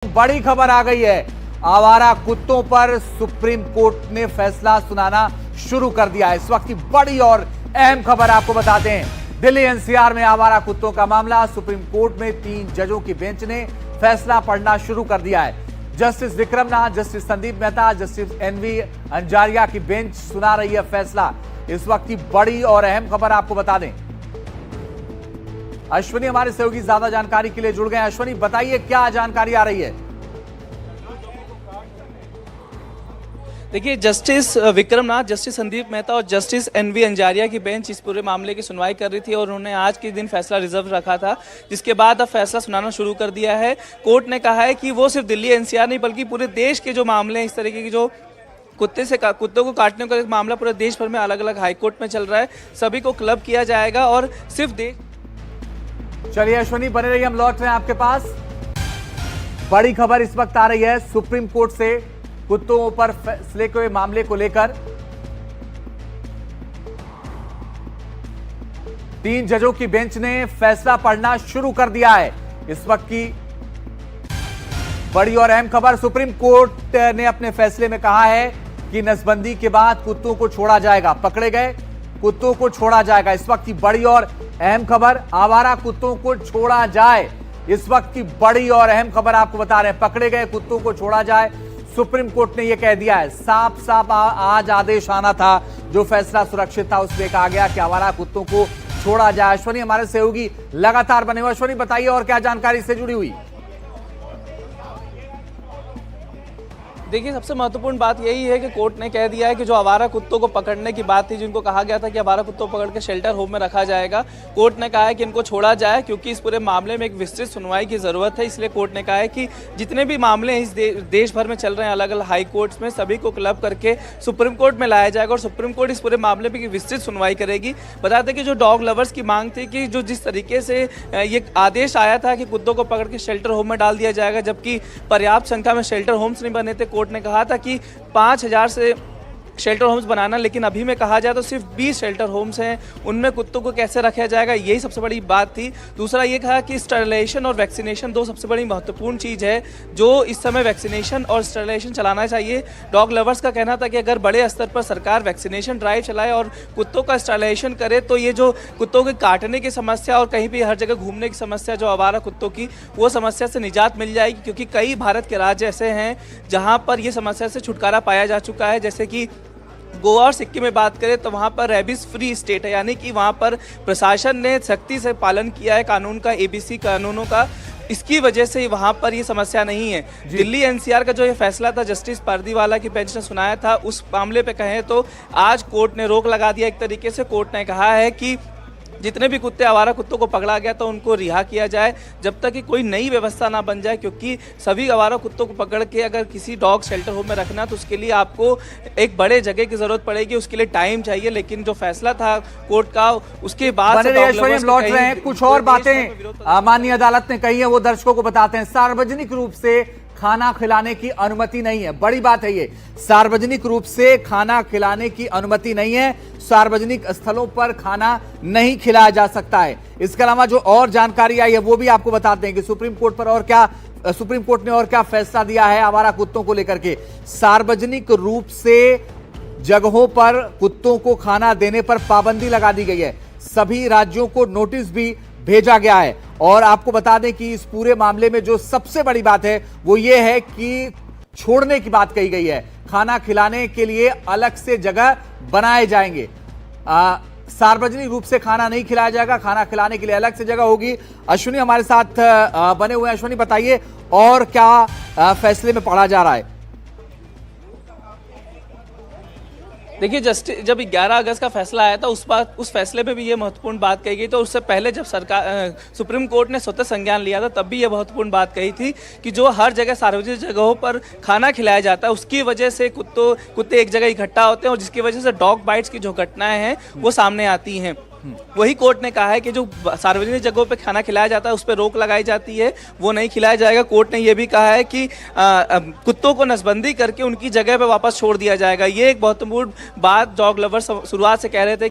बड़ी खबर आ गई है। आवारा कुत्तों पर सुप्रीम कोर्ट ने फैसला सुनाना शुरू कर दिया है। इस वक्त की बड़ी और अहम खबर आपको बताते हैं। दिल्ली एनसीआर में आवारा कुत्तों का मामला सुप्रीम कोर्ट में 3 जजों की बेंच ने फैसला पढ़ना शुरू कर दिया है। Justice Vikramnath, justice Sandeep Mehta, justice NV Anjaria की बेंच सुना रही है फैसला। इस वक्त की बड़ी और अहम खबर आपको बता दें। अश्विनी हमारे सहयोगी ज्यादा जानकारी के लिए जुड़ गए। अश्विनी, बताइए क्या जानकारी आ रही है। देखिए, जस्टिस विक्रमनाथ, जस्टिस संदीप मेहता और जस्टिस एनवी अंजारिया की बेंच इस पूरे मामले की सुनवाई कर रही थी और उन्होंने आज के दिन फैसला रिजर्व रखा था, जिसके बाद अब फैसला सुनाना शुरू कर दिया है। कोर्ट ने कहा है कि वो सिर्फ दिल्ली एनसीआर नहीं बल्कि पूरे देश के जो मामले हैं, इस तरीके की जो कुत्तों को काटने का एक मामला पूरे देश भर में अलग अलग हाईकोर्ट में चल रहा है, सभी को क्लब किया जाएगा और सिर्फ चलिए अश्विनी बने रहिए, हम लौट रहे हैं आपके पास। बड़ी खबर इस वक्त आ रही है सुप्रीम कोर्ट से कुत्तों पर फैसले के मामले को लेकर। 3 जजों की बेंच ने फैसला पढ़ना शुरू कर दिया है। इस वक्त की बड़ी और अहम खबर, सुप्रीम कोर्ट ने अपने फैसले में कहा है कि नसबंदी के बाद कुत्तों को छोड़ा जाएगा। पकड़े गए कुत्तों को छोड़ा जाएगा। इस वक्त की बड़ी और अहम खबर, आवारा कुत्तों को छोड़ा जाए। इस वक्त की बड़ी और अहम खबर आपको बता रहे हैं, पकड़े गए कुत्तों को छोड़ा जाए। सुप्रीम कोर्ट ने यह कह दिया है। साफ साफ आज आदेश आना था, जो फैसला सुरक्षित था उसमें कहा गया कि आवारा कुत्तों को छोड़ा जाए। अश्विनी हमारे सहयोगी लगातार बने हुए। अश्विनी बताइए और क्या जानकारी से जुड़ी हुई। देखिए, सबसे महत्वपूर्ण बात यही है कि कोर्ट ने कह दिया है कि जो आवारा कुत्तों को पकड़ने की बात थी, जिनको कहा गया था कि आवारा कुत्तों को पकड़ के शेल्टर होम में रखा जाएगा, कोर्ट ने कहा है कि इनको छोड़ा जाए, क्योंकि इस पूरे मामले में एक विस्तृत सुनवाई की जरूरत है। इसलिए कोर्ट ने कहा है कि जितने भी मामले इस देश भर में चल रहे हैं अलग अलग हाई कोर्ट्स में, सभी को क्लब करके सुप्रीम कोर्ट में लाया जाएगा और सुप्रीम कोर्ट इस पूरे मामले में विस्तृत सुनवाई करेगी। बता दें कि जो डॉग लवर्स की मांग थी कि जो जिस तरीके से ये आदेश आया था कि कुत्तों को पकड़ के शेल्टर होम में डाल दिया जाएगा, जबकि पर्याप्त संख्या में शेल्टर होम्स नहीं बने थे, कोर्ट ने कहा था कि 5000 से शेल्टर होम्स बनाना, लेकिन अभी में कहा जाए तो सिर्फ 20 शेल्टर होम्स हैं, उनमें कुत्तों को कैसे रखा जाएगा, यही सबसे बड़ी बात थी। दूसरा ये कहा कि स्टरलाइजेशन और वैक्सीनेशन 2 सबसे बड़ी महत्वपूर्ण चीज़ है, जो इस समय वैक्सीनेशन और स्टरलाइजेशन चलाना चाहिए। डॉग लवर्स का कहना था कि अगर बड़े स्तर पर सरकार वैक्सीनेशन ड्राइव चलाए और कुत्तों का स्टरलाइजेशन करे तो ये जो कुत्तों के काटने की समस्या और कहीं भी हर जगह घूमने की समस्या, जो आवारा कुत्तों की, वो समस्या से निजात मिल जाएगी। क्योंकि कई भारत के राज्य ऐसे हैं जहाँ पर ये समस्या से छुटकारा पाया जा चुका है, जैसे कि गोवा और सिक्किम में बात करें तो वहाँ पर रेबिस फ्री स्टेट है, यानी कि वहाँ पर प्रशासन ने सख्ती से पालन किया है कानून का, एबीसी कानूनों का। इसकी वजह से वहाँ पर ये समस्या नहीं है। दिल्ली एनसीआर का जो ये फैसला था, जस्टिस पारदीवाला की बेंच ने सुनाया था, उस मामले पे कहें तो आज कोर्ट ने रोक लगा दिया। एक तरीके से कोर्ट ने कहा है कि जितने भी कुत्ते आवारा कुत्तों को पकड़ा गया तो उनको रिहा किया जाए, जब तक कि कोई नई व्यवस्था ना बन जाए। क्योंकि सभी आवारा कुत्तों को पकड़ के अगर किसी डॉग शेल्टर होम में रखना तो उसके लिए आपको एक बड़े जगह की जरूरत पड़ेगी, उसके लिए टाइम चाहिए। लेकिन जो फैसला था कोर्ट का, उसके बाद से लौट रहे हैं। कुछ और बातें माननीय अदालत ने कही है, वो दर्शकों को बताते हैं। सार्वजनिक रूप से खाना खिलाने की अनुमति नहीं है, बड़ी बात है ये। सार्वजनिक रूप से खाना खिलाने की अनुमति नहीं है, सार्वजनिक स्थलों पर खाना नहीं खिलाया जा सकता है। इसके अलावा जो और जानकारी आई है वो भी आपको बताते हैं कि सुप्रीम कोर्ट ने और क्या फैसला दिया है आवारा कुत्तों को लेकर के। सार्वजनिक रूप से जगहों पर कुत्तों को खाना देने पर पाबंदी लगा दी गई है। सभी राज्यों को नोटिस भी भेजा गया है। और आपको बता दें कि इस पूरे मामले में जो सबसे बड़ी बात है वो ये है कि छोड़ने की बात कही गई है। खाना खिलाने के लिए अलग से जगह बनाए जाएंगे। सार्वजनिक रूप से खाना नहीं खिलाया जाएगा, खाना खिलाने के लिए अलग से जगह होगी। अश्विनी हमारे साथ बने हुए हैं। अश्विनी बताइए और क्या फैसले में पढ़ा जा रहा है। देखिए, जब 11 अगस्त का फैसला आया था उस फैसले में भी ये महत्वपूर्ण बात कही गई। तो उससे पहले जब सुप्रीम कोर्ट ने स्वतः संज्ञान लिया था तब भी ये महत्वपूर्ण बात कही थी कि जो हर जगह सार्वजनिक जगहों पर खाना खिलाया जाता है उसकी वजह से कुत्ते एक जगह इकट्ठा होते हैं और जिसकी वजह से डॉग बाइट्स की जो घटनाएं हैं वो सामने आती हैं। वही कोर्ट ने कहा है कि जो सार्वजनिक जगहों पे खाना खिलाया जाता है उस पर रोक लगाई जाती है, वो नहीं खिलाया जाएगा। कोर्ट ने यह भी कहा है कि कुत्तों को नसबंदी करके उनकी जगह पे वापस छोड़ दिया जाएगा। ये एक महत्वपूर्ण बात डॉग लवर्स शुरुआत से कह रहे थे।